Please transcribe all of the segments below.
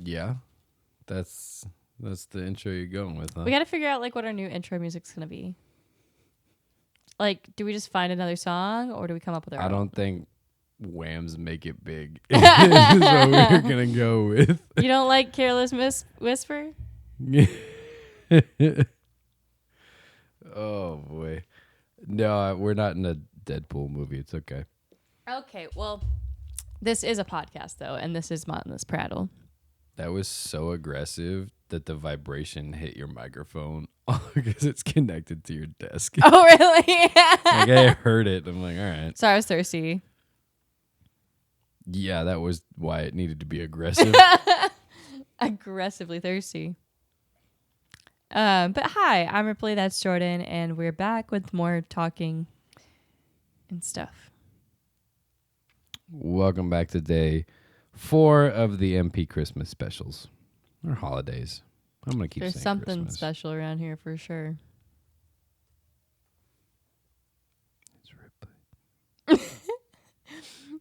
Yeah, that's the intro you're going with, huh? We got to figure out like what our new intro music's gonna be. Like, do we just find another song, or do we come up with our I own? don't think Wham's Make It Big is what we're gonna go with. You don't like Careless Whisper? Oh boy, no, we're not in a Deadpool movie. It's okay. Okay, well, this is a podcast though, and this is Mindless Prattle. That was so aggressive that the vibration hit your microphone because it's connected to your desk. Oh, really? Like I heard it. I'm like, all right. Sorry, I was thirsty. Yeah, that was why it needed to be aggressive. Aggressively thirsty. But hi, I'm Ripley. That's Jordan, and we're back with more talking and stuff. Welcome back to day 4 of the MP Christmas specials or holidays. I'm gonna keep There's saying something Christmas. special around here for sure. It's Ripley.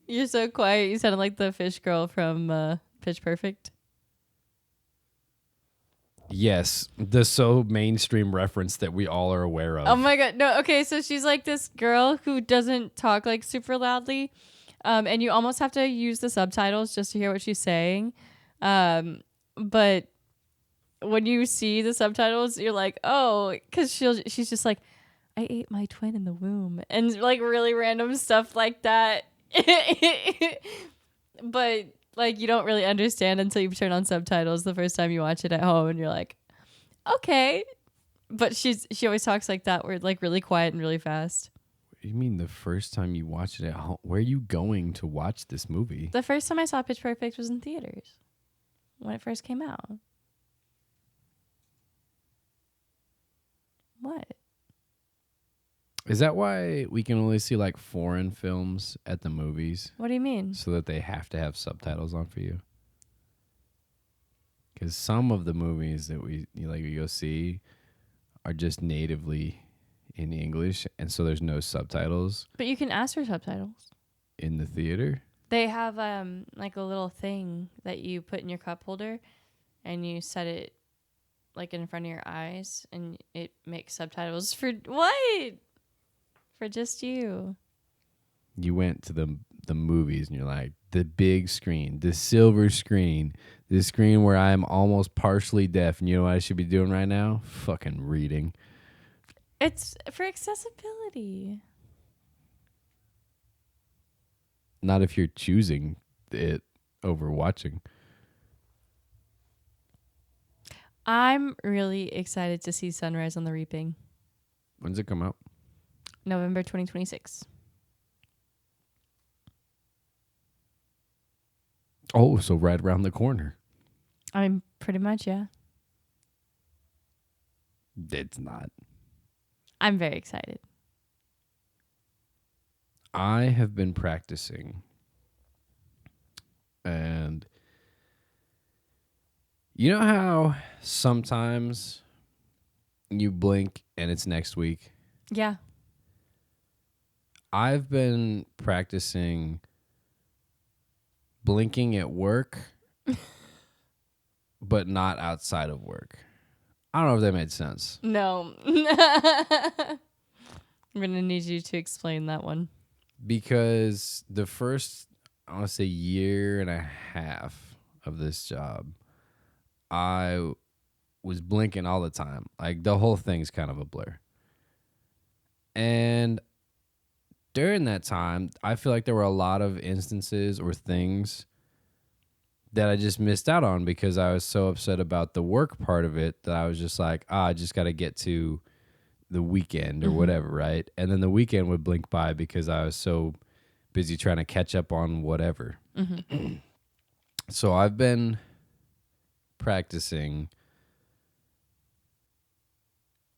You're so quiet. You sounded like the fish girl from Pitch Perfect. Yes, the so mainstream reference that we all are aware of. Oh my god, no. Okay, so she's like this girl who doesn't talk like super loudly, and you almost have to use the subtitles just to hear what she's saying. But when you see the subtitles, you're like, oh, because she's just like, I ate my twin in the womb, and like really random stuff like that. But like you don't really understand until you turn on subtitles the first time you watch it at home, and you're like, okay. But she always talks like that, where like really quiet and really fast. What do you mean the first time you watched it at home? Where are you going to watch this movie? The first time I saw Pitch Perfect was in theaters when it first came out. What? Is that why we can only see like foreign films at the movies? What do you mean? So that they have to have subtitles on for you? Because some of the movies that we go see are just natively in English, and so there's no subtitles But you can ask for subtitles. in the theater. They have like a little thing that you put in your cup holder, and you set it like in front of your eyes, and it makes subtitles for what? For just you. You went to the movies and you're like, the big screen, the silver screen, the screen where I'm almost partially deaf, and you know what I should be doing right now? Fucking reading. It's for accessibility. Not if you're choosing it over watching. I'm really excited to see Sunrise on the Reaping. When's it come out? November 2026. Oh, so right around the corner. I mean, pretty much, yeah. It's not. I'm very excited. I have been practicing, and you know how sometimes you blink and it's next week? Yeah. I've been practicing blinking at work, but not outside of work. I don't know if that made sense. No. I'm going to need you to explain that one. Because the first, I want to say, year and a half of this job, I was blinking all the time. Like, the whole thing's kind of a blur. And during that time, I feel like there were a lot of instances or things that I just missed out on because I was so upset about the work part of it that I was just like, I just got to get to the weekend or whatever, right? And then the weekend would blink by because I was so busy trying to catch up on whatever. So I've been practicing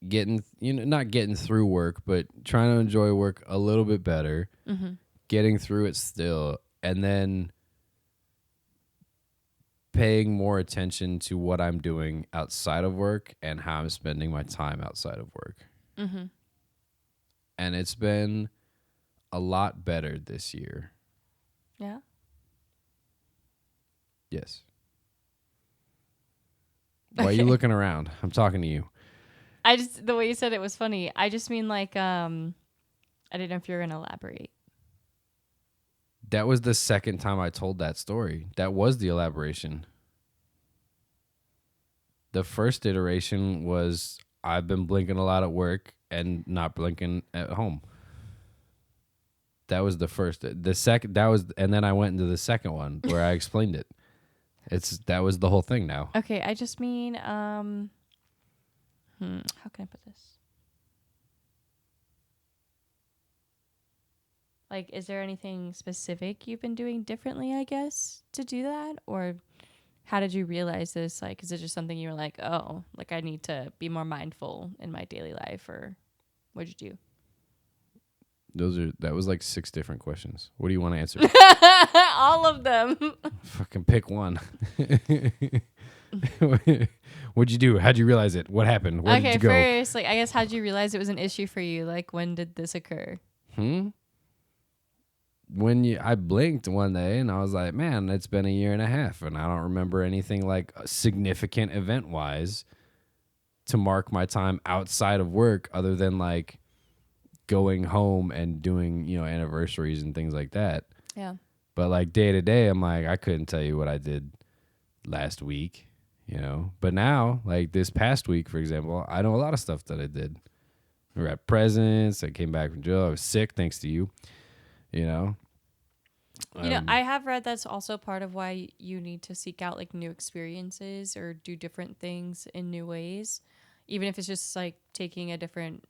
not getting through work, but trying to enjoy work a little bit better, getting through it still, and then paying more attention to what I'm doing outside of work and how I'm spending my time outside of work. And it's been a lot better this year. Yeah. Yes. Why are you looking around? I'm talking to you. I just the way you said it was funny. I just mean like I didn't know if you were gonna elaborate. That was the second time I told that story. That was the elaboration. The first iteration was I've been blinking a lot at work and not blinking at home. That was the first. The second that was, and then I went into the second one where I explained it. That was the whole thing now. Okay, I just mean how can I put this? Like, is there anything specific you've been doing differently, I guess, to do that? Or how did you realize this? Like, is it just something you were like, oh, like I need to be more mindful in my daily life? Or what'd you That was like 6 different questions. What do you want to answer? do? All of them. Fucking pick one. What'd you do? How'd you realize it? What happened? Where did you go? First, like, I guess, how'd you realize it was an issue for you? Like, when did this occur? I blinked one day and I was like, man, it's been a year and a half and I don't remember anything like significant event wise to mark my time outside of work other than like going home and doing, anniversaries and things like that. Yeah. But like day to day, I'm like, I couldn't tell you what I did last week, But now, like this past week, for example, I know a lot of stuff that I did. We were at presents. I came back from jail. I was sick thanks to you. I have read that's also part of why you need to seek out like new experiences or do different things in new ways, even if it's just like taking a different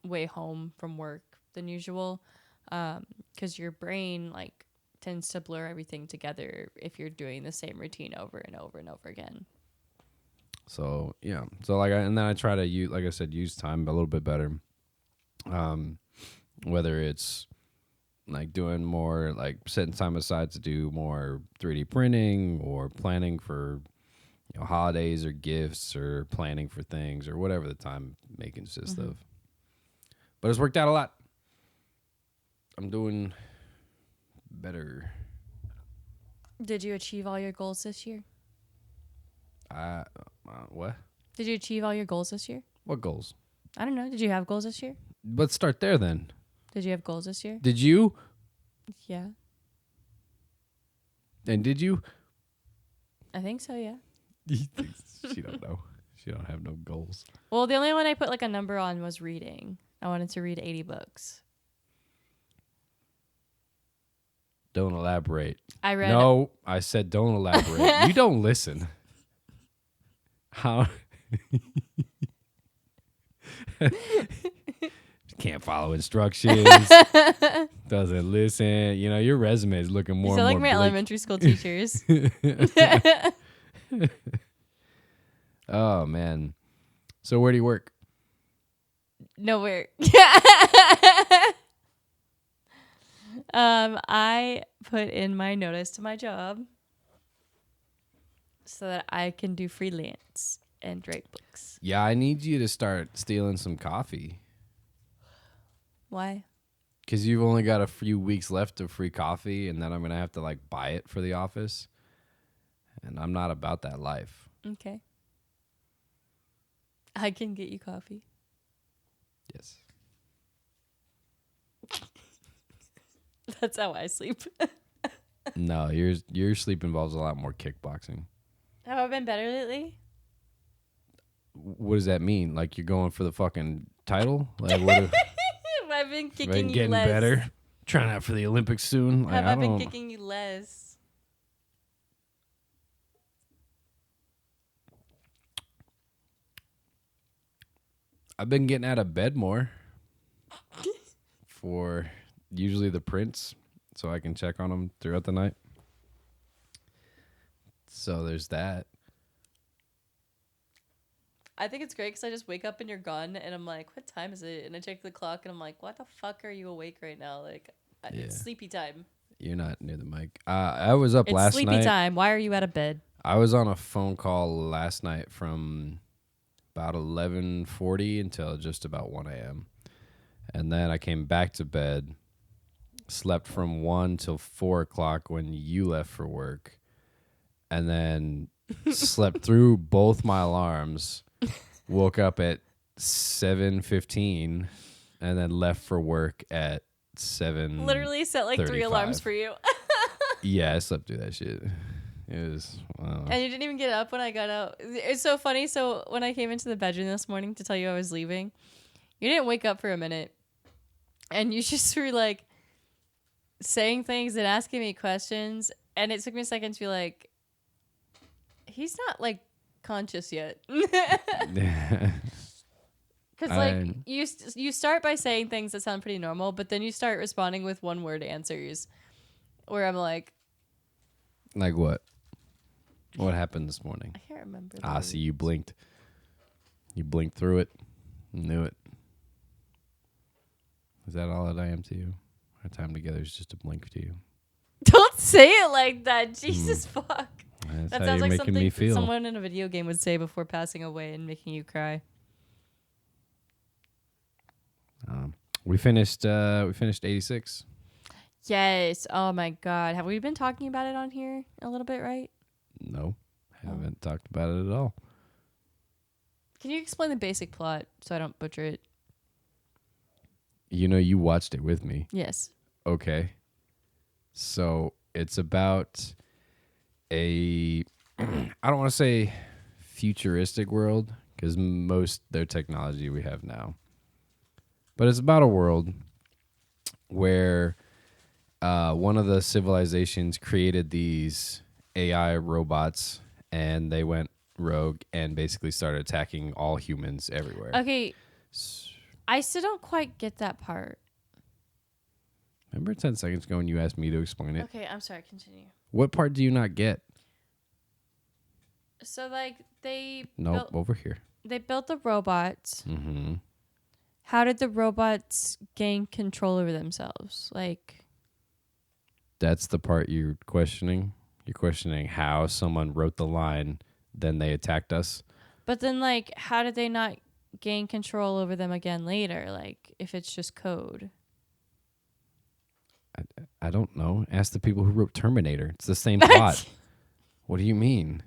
way home from work than usual, because your brain like tends to blur everything together if you're doing the same routine over and over and over again. So yeah, and then I try to use, like I said, use time a little bit better. Whether it's like doing more, like setting time aside to do more 3D printing or planning for holidays or gifts or planning for things or whatever the time may consist of. But it's worked out a lot. I'm doing better. Did you achieve all your goals this year? What? Did you achieve all your goals this year? What goals? I don't know. Did you have goals this year? Let's start there then. Did you have goals this year? Did you? Yeah. And did you? I think so, yeah. She don't know. She don't have no goals. Well, the only one I put like a number on was reading. I wanted to read 80 books. Don't elaborate. I read. No, I said don't elaborate. You don't listen. How? Can't follow instructions. Doesn't listen. Your resume is looking more. You sound and like more my bleak. elementary school teachers. Oh man. So where do you work? Nowhere. I put in my notice to my job so that I can do freelance and write books. Yeah, I need you to start stealing some coffee. Why? Because you've only got a few weeks left of free coffee, and then I'm going to have to, like, buy it for the office. And I'm not about that life. Okay. I can get you coffee. Yes. That's how I sleep. No, your sleep involves a lot more kickboxing. Have I been better lately? What does that mean? Like you're going for the fucking title? Like what? I've been kicking Been you getting less. better. Trying out for the Olympics soon. Like, Have I been kicking you less? I've been getting out of bed more for usually the prints, so I can check on them throughout the night. So there's that. I think it's great because I just wake up and you're gone, and I'm like, what time is it? And I check the clock, and I'm like, what the fuck are you awake right now? Like, it's sleepy time. You're not near the mic. I was up last It's night. sleepy time. Why are you out of bed? I was on a phone call last night from about 11:40 until just about 1 a.m. And then I came back to bed, slept from 1 till 4 o'clock when you left for work. And then slept through both my alarms, woke up at 7:15, and then left for work at 7. Literally set like 3 alarms for you. Yeah, I slept through that shit. It was And you didn't even get up when I got out. It's so funny. So when I came into the bedroom this morning to tell you I was leaving, you didn't wake up for a minute. And you just were like saying things and asking me questions. And it took me a second to be like, he's not like conscious yet. Because like you start by saying things that sound pretty normal, but then you start responding with one word answers where I'm like what? What happened this morning? I can't remember. See, you blinked. You blinked through it. Knew it. Is that all that I am to you? Our time together is just a blink to you. Don't say it like that. Jesus fuck. That's that how sounds you're like making me something feel. someone in a video game would say before passing away and making you cry. We finished 86. Yes. Oh my god. Have we been talking about it on here a little bit, right? No, haven't talked about it at all. Can you explain the basic plot so I don't butcher it? You know, you watched it with me. Yes. Okay. So it's about I don't want to say futuristic world because most their technology we have now. But it's about a world where one of the civilizations created these AI robots and they went rogue and basically started attacking all humans everywhere. Okay. I still don't quite get that part. Remember 10 seconds ago when you asked me to explain it? Okay, I'm sorry. Continue. What part do you not get? So, like, Over here. They built the robots. Mm-hmm. How did the robots gain control over themselves? Like, that's the part you're questioning. You're questioning how someone wrote the line, then they attacked us. But then, like, how did they not gain control over them again later? Like, if it's just code. I don't know. Ask the people who wrote Terminator. It's the same plot. What do you mean?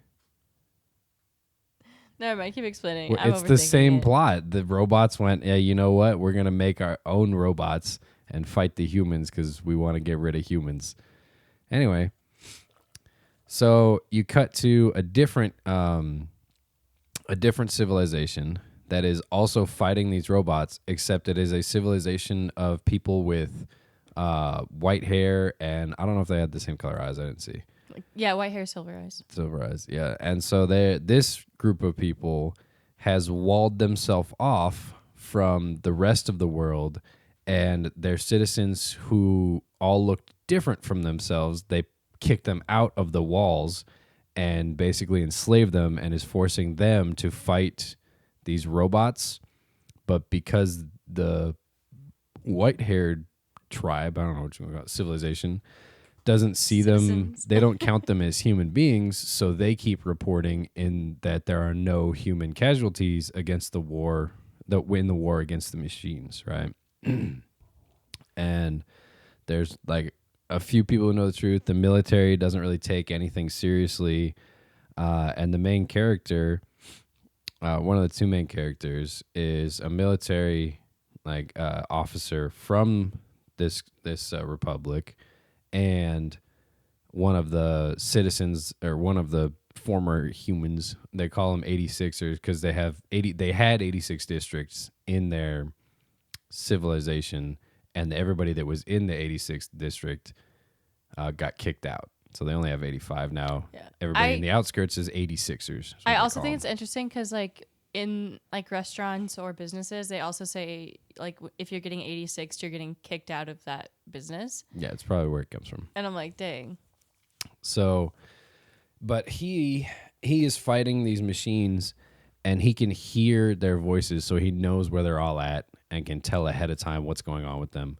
Never mind. Keep explaining. Well, it's the same plot. The robots went, yeah, you know what? We're going to make our own robots and fight the humans because we want to get rid of humans. Anyway, so you cut to a different civilization that is also fighting these robots, except it is a civilization of people with white hair, and I don't know if they had the same color eyes. I didn't see. Yeah, white hair, silver eyes. Silver eyes, yeah. And so this group of people has walled themselves off from the rest of the world, and their citizens who all looked different from themselves, they kicked them out of the walls and basically enslaved them and is forcing them to fight these robots. But because the white-haired tribe, I don't know what you call it, civilization, doesn't see them, they don't count them as human beings, so they keep reporting in that there are no human casualties against the war, that win the war against the machines, right? And there's like a few people who know the truth. The military doesn't really take anything seriously, and the main character, one of the two main characters, is a military officer from this republic, and one of the citizens, or one of the former humans, they call them 86ers because they had 86 districts in their civilization, and everybody that was in the 86th district got kicked out. So they only have 85 now. Yeah. Everybody in the outskirts is 86ers. I also think it's interesting because like in like restaurants or businesses, they also say like if you're getting 86, you're getting kicked out of that business. Yeah, it's probably where it comes from. And I'm like, dang. So, but he is fighting these machines, and he can hear their voices, so he knows where they're all at and can tell ahead of time what's going on with them.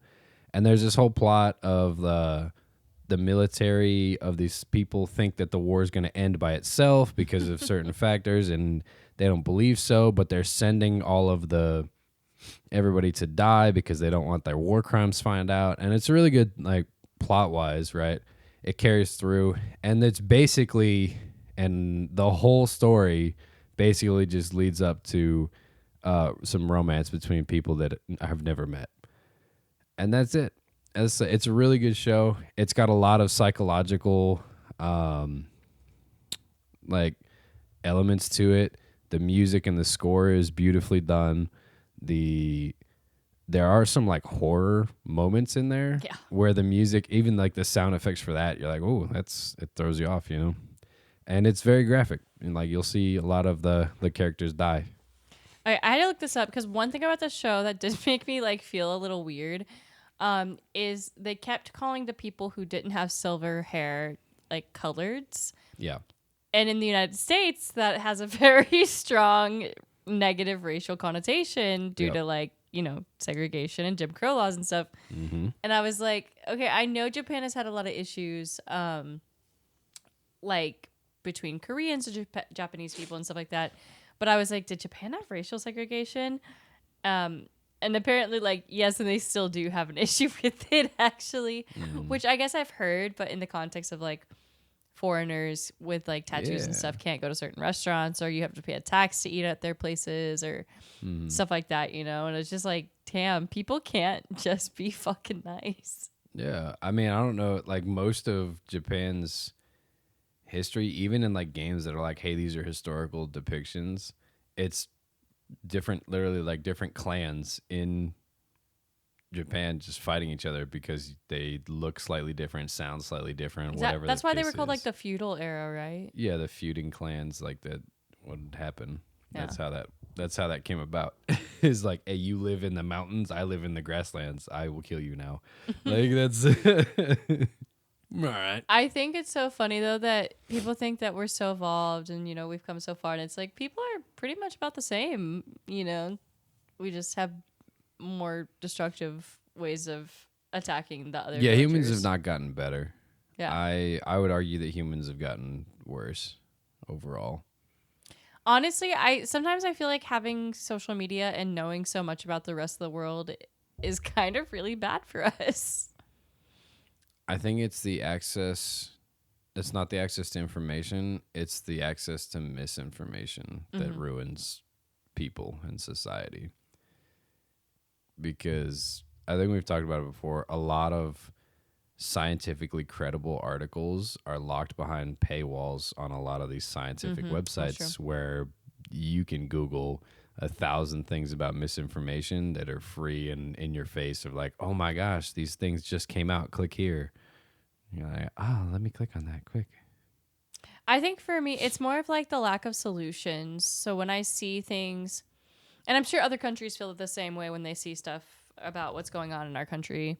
And there's this whole plot of the military of these people think that the war is going to end by itself because of certain factors, and they don't believe so, but they're sending all of everybody to die because they don't want their war crimes found out. And it's really good, like plot wise, right? It carries through, and it's basically and the whole story basically just leads up to some romance between people that I've never met, and that's it. It's a really good show. It's got a lot of psychological um, like elements to it. The music and the score is beautifully done. There are some like horror moments in there Yeah. where the music, even like the sound effects for that, you're like, oh, it throws you off, you know. And it's very graphic, and like you'll see a lot of the characters die. I had to look this up because one thing about the show that did make me like feel a little weird, is they kept calling the people who didn't have silver hair like coloreds. Yeah, And in the United States, that has a very strong negative racial connotation due yep. to like, segregation and Jim Crow laws and stuff. Mm-hmm. And I was like, okay, I know Japan has had a lot of issues, like between Koreans and Japanese people and stuff like that. But I was like, did Japan have racial segregation? And apparently, like, yes, and they still do have an issue with it, actually, which I guess I've heard, but in the context of like foreigners with like tattoos and Yeah. stuff can't go to certain restaurants, or you have to pay a tax to eat at their places, or stuff like that, And it's just like, damn, people can't just be fucking nice. Yeah, I mean, I don't know. Like most of Japan's history, even in like games that are like, hey, these are historical depictions, it's different, literally like different clans in Japan just fighting each other because they look slightly different, sound slightly different, whatever. That's the why they case were called like is. the feudal era, right? Yeah, the feuding clans like that would happen. Yeah. That's how that came about. Is like, hey, you live in the mountains, I live in the grasslands. I will kill you now. Like that's all right. I think it's so funny though that people think that we're so evolved and we've come so far, and it's like people are pretty much about the same. We just have more destructive ways of attacking the other. Yeah, humans villagers. have not gotten better. Yeah. I would argue that humans have gotten worse overall. Honestly, I feel like having social media and knowing so much about the rest of the world is kind of really bad for us. I think it's the access. It's not the access to information. It's the access to misinformation that ruins people and society. Because I think we've talked about it before. A lot of scientifically credible articles are locked behind paywalls on a lot of these scientific websites where you can Google 1,000 things about misinformation that are free and in your face of like, oh my gosh, these things just came out. Click here. You're like, let me click on that quick. I think for me, it's more of like the lack of solutions. So when I see things, and I'm sure other countries feel the same way when they see stuff about what's going on in our country.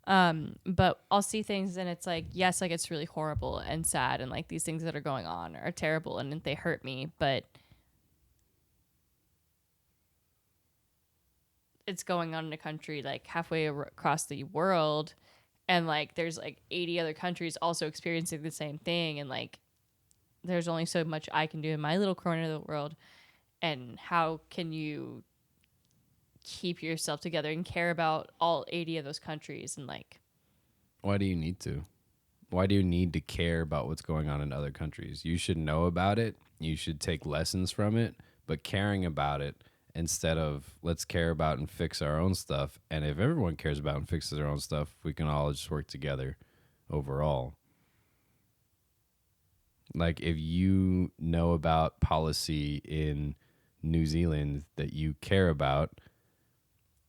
But I'll see things and it's like, yes, like it's really horrible and sad, and like these things that are going on are terrible and they hurt me, but it's going on in a country like halfway across the world, and like there's like 80 other countries also experiencing the same thing, and like there's only so much I can do in my little corner of the world. And how can you keep yourself together and care about all 80 of those countries? And like, why do you need to? Why do you need to care about what's going on in other countries? You should know about it. You should take lessons from it, but caring about it instead of let's care about and fix our own stuff. And if everyone cares about and fixes their own stuff, we can all just work together overall. Like if you know about policy in New Zealand that you care about,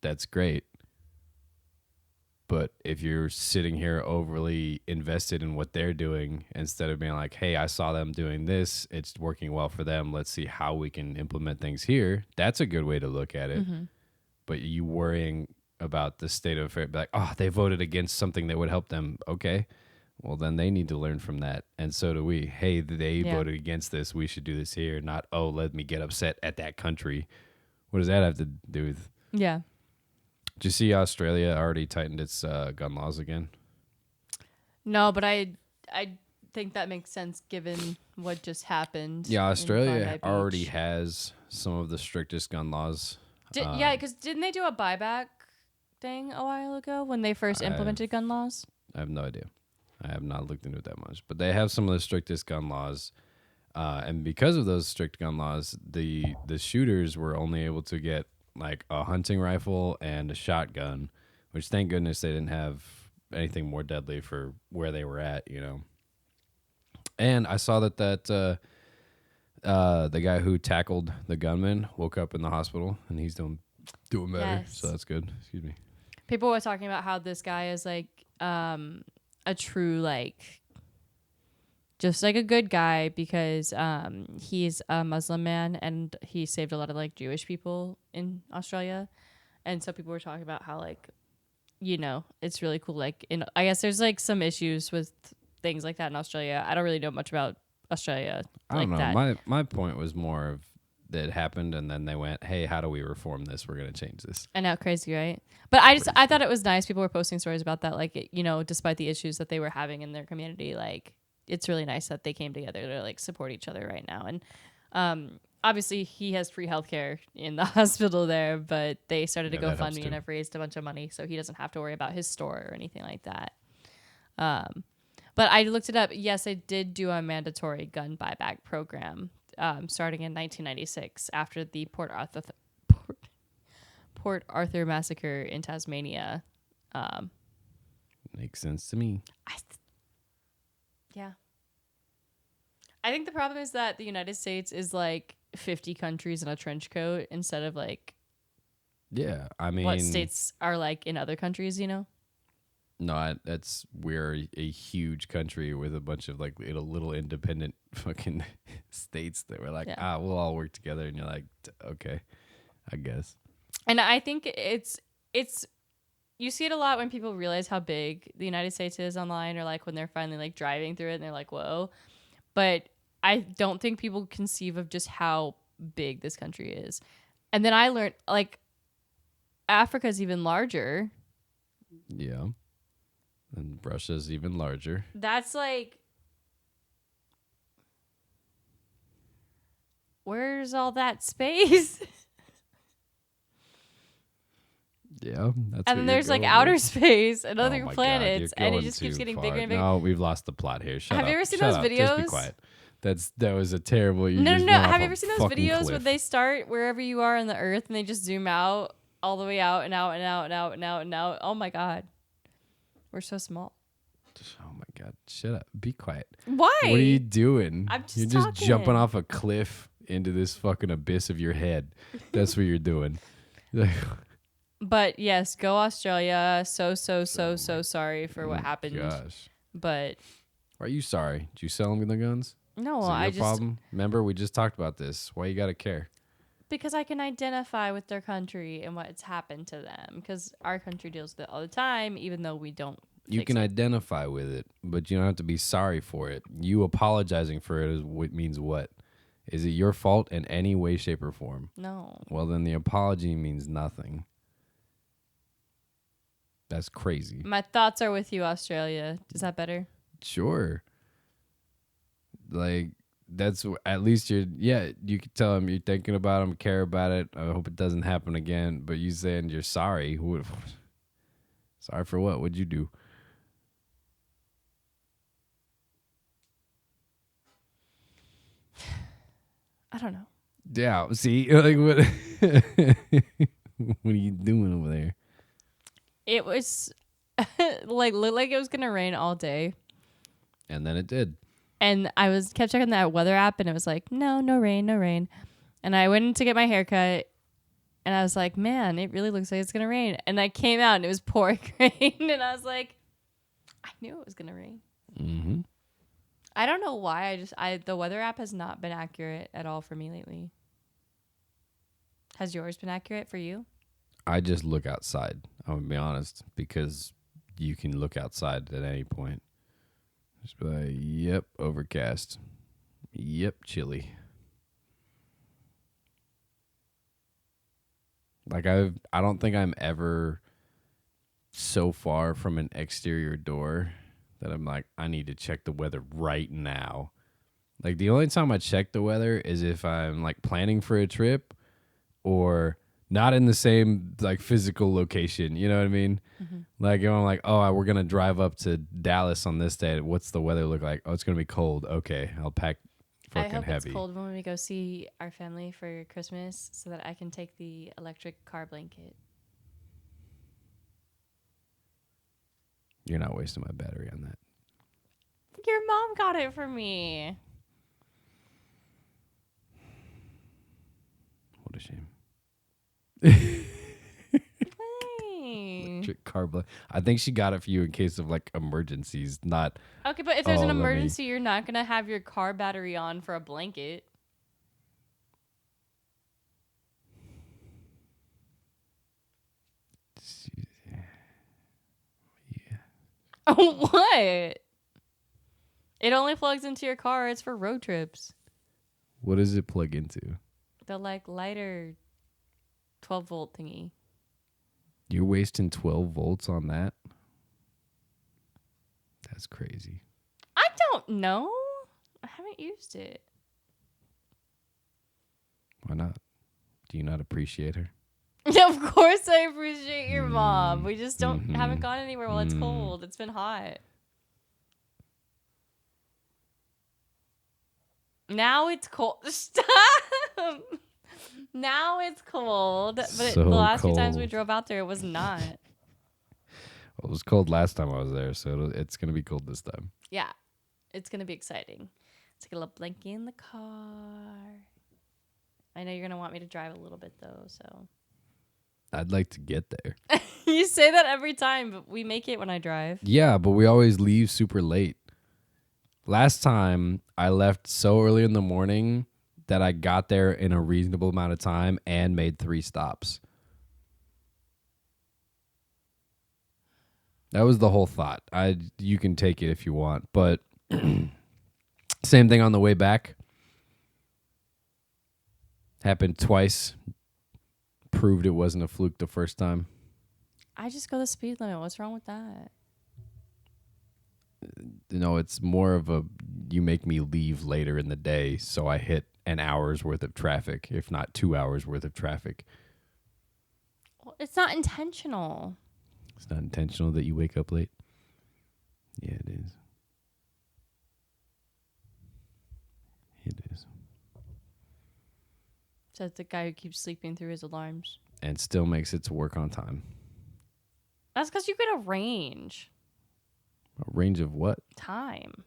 that's great. But if you're sitting here overly invested in what they're doing instead of being like, hey, I saw them doing this, it's working well for them, let's see how we can implement things here, that's a good way to look at it. But you worrying about the state of affairs, like, oh, they voted against something that would help them. Okay, well, then they need to learn from that. And so do we. Hey, they voted against this, we should do this here. Not, oh, let me get upset at that country. What does that have to do with? yeah. Did you see Australia already tightened its gun laws again? No, but I think that makes sense given what just happened. Yeah, in Australia Bondi already Beach. has some of the strictest gun laws. Yeah, because didn't they do a buyback thing a while ago when they first implemented gun laws? I have no idea. I have not looked into it that much. But they have some of the strictest gun laws. And because of those strict gun laws, the shooters were only able to get like a hunting rifle and a shotgun, which thank goodness they didn't have anything more deadly for where they were at, you know. And I saw that the guy who tackled the gunman woke up in the hospital and he's doing better. Yes. So that's good. Excuse me. People were talking about how this guy is like a true like just like a good guy because he's a Muslim man and he saved a lot of like Jewish people in Australia. And so people were talking about how like, you know, it's really cool. Like I guess there's like some issues with things like that in Australia. I don't really know much about Australia. I don't know. My point was more of that it happened and then they went, hey, how do we reform this? We're going to change this. I know, crazy, right? But I thought it was nice. People were posting stories about that. Like, you know, despite the issues that they were having in their community, like it's really nice that they came together to like support each other right now. And obviously he has free healthcare in the hospital there, but they started a GoFundMe and have raised a bunch of money so he doesn't have to worry about his store or anything like that. But I looked it up. Yes, they did do a mandatory gun buyback program starting in 1996 after the Port Arthur massacre in Tasmania. Makes sense to me. Yeah. I think the problem is that the United States is like 50 countries in a trench coat instead of like Yeah, I mean, what states are like in other countries, you know? No, we're a huge country with a bunch of like little independent fucking states that were like, we'll all work together, and you're like, okay, I guess. And I think it's you see it a lot when people realize how big the United States is online, or like when they're finally like driving through it and they're like, whoa. But I don't think people conceive of just how big this country is. And then I learned like Africa's even larger. Yeah. And Russia's even larger. That's like, where's all that space? Yeah, that's. And then there's like outer space and other planets, God, and it just keeps getting bigger and bigger. No, we've lost the plot here. Shut up. Have you ever seen those videos? Just be quiet. That was a terrible. No. Have you ever seen those videos where they start wherever you are on the Earth and they just zoom out all the way out and out and out and out and out and out? Oh my God, we're so small. Oh my God, shut up. Be quiet. Why? What are you doing? I'm just You're just talking. jumping off a cliff into this fucking abyss of your head. That's what you're doing. But yes, go Australia. So sorry for what happened. Gosh. But are you sorry? Did you sell them the guns? No, Is it I your just problem? Remember, we just talked about this. Why you gotta care? because I can identify with their country and what's happened to them. Because our country deals with it all the time, even though we don't. You can identify with it, but you don't have to be sorry for it. You apologizing for it means what? Is it your fault in any way, shape, or form? No. Well, then the apology means nothing. That's crazy. My thoughts are with you, Australia. Is that better? Sure. Like, that's at least you can tell them you're thinking about them, care about it. I hope it doesn't happen again. But you saying you're sorry. Sorry for what? What'd you do? I don't know. Yeah, see, like what? What are you doing over there? It was like looked like it was gonna rain all day, And then it did. and I kept checking that weather app, and it was like no rain, no rain. And I went in to get my haircut, and I was like, man, it really looks like it's gonna rain. And I came out, and it was pouring rain, and I was like, I knew it was gonna rain. Mm-hmm. I don't know why. The weather app has not been accurate at all for me lately. Has yours been accurate for you? I just look outside. I'm gonna be honest, because you can look outside at any point. Just be like, yep, overcast. Yep, chilly. Like I don't think I'm ever so far from an exterior door that I'm like, I need to check the weather right now. Like the only time I check the weather is if I'm like planning for a trip or not in the same like physical location. You know what I mean? Mm-hmm. Like I'm like, oh, we're gonna drive up to Dallas on this day. What's the weather look like? Oh, it's gonna be cold. Okay, I'll pack I fucking hope it's heavy. cold when we go see our family for Christmas so that I can take the electric car blanket. You're not wasting my battery on that. Your mom got it for me. What a shame. Hey. Electric car I think she got it for you in case of like emergencies, not. Okay, but if there's an let me- emergency, you're not going to have your car battery on for a blanket. What? It only plugs into your car. It's for road trips. What does it plug into? The like lighter 12-volt thingy. You're wasting 12 volts on that? That's crazy. I don't know. I haven't used it. Why not? Do you not appreciate her? Of course I appreciate your mom. We just haven't Mhm. gone anywhere while it's cold. It's been hot. Now it's cold. Stop. Now it's cold. But So the last few times we cold. drove out there, it was not. Well, it was cold last time I was there, so it's going to be cold this time. Yeah. It's going to be exciting. Let's get a little blanket in the car. I know you're going to want me to drive a little bit, though, so. I'd like to get there. You say that every time, but we make it when I drive. Yeah, but we always leave super late. Last time, I left so early in the morning that I got there in a reasonable amount of time and made 3 stops. That was the whole thought. You can take it if you want, but same thing on the way back. Happened twice. Proved it wasn't a fluke the first time. I just go the speed limit. What's wrong with that? It's more of a you make me leave later in the day, so I hit an hour's worth of traffic, if not 2 hours worth of traffic. Well, it's not intentional. It's not intentional that you wake up late. Yeah, it is. It is. Says the guy who keeps sleeping through his alarms. And still makes it to work on time. That's because you get a range. A range of what? Time.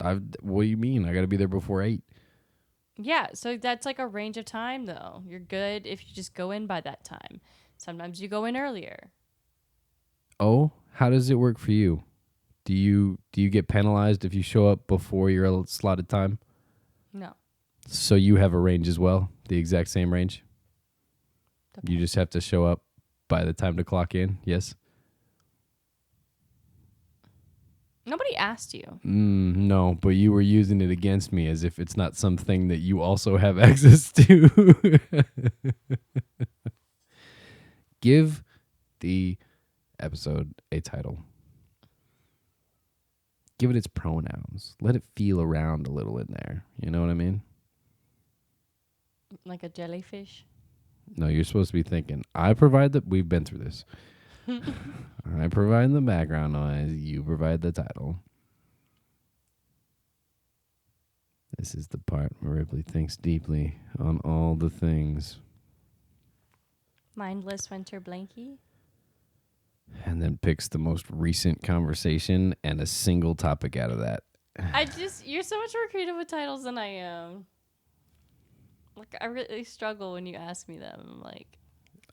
What do you mean? I got to be there before 8. Yeah, so that's like a range of time, though. You're good if you just go in by that time. Sometimes you go in earlier. Oh, how does it work for you? Do you get penalized if you show up before your slotted time? No. So you have a range as well, the exact same range? You just have to show up by the time to clock in, yes? Nobody asked you. No, but you were using it against me as if it's not something that you also have access to. Give the episode a title. Give it its pronouns. Let it feel around a little in there. You know what I mean? Like a jellyfish. No, you're supposed to be thinking, we've been through this. I provide the background noise. You provide the title. This is the part where Ripley thinks deeply on all the things. Mindless winter blankie. And then picks the most recent conversation and a single topic out of that. You're so much more creative with titles than I am. Like, I really struggle when you ask me them. I'm like,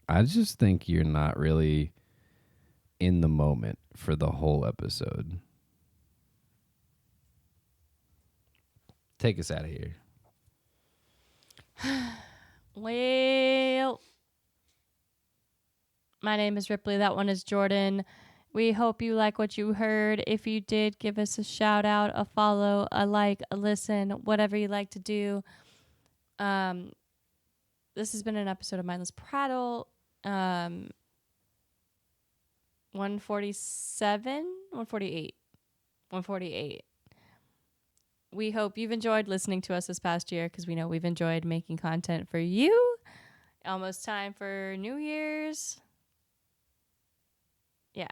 I just think you're not really in the moment for the whole episode. Take us out of here. well, my name is Ripley. That one is Jordan. We hope you like what you heard. If you did, give us a shout out, a follow, a like, a listen, whatever you like to do. This has been an episode of Mindless Prattle. 148. We hope you've enjoyed listening to us this past year because we know we've enjoyed making content for you. Almost time for New Year's. Yeah.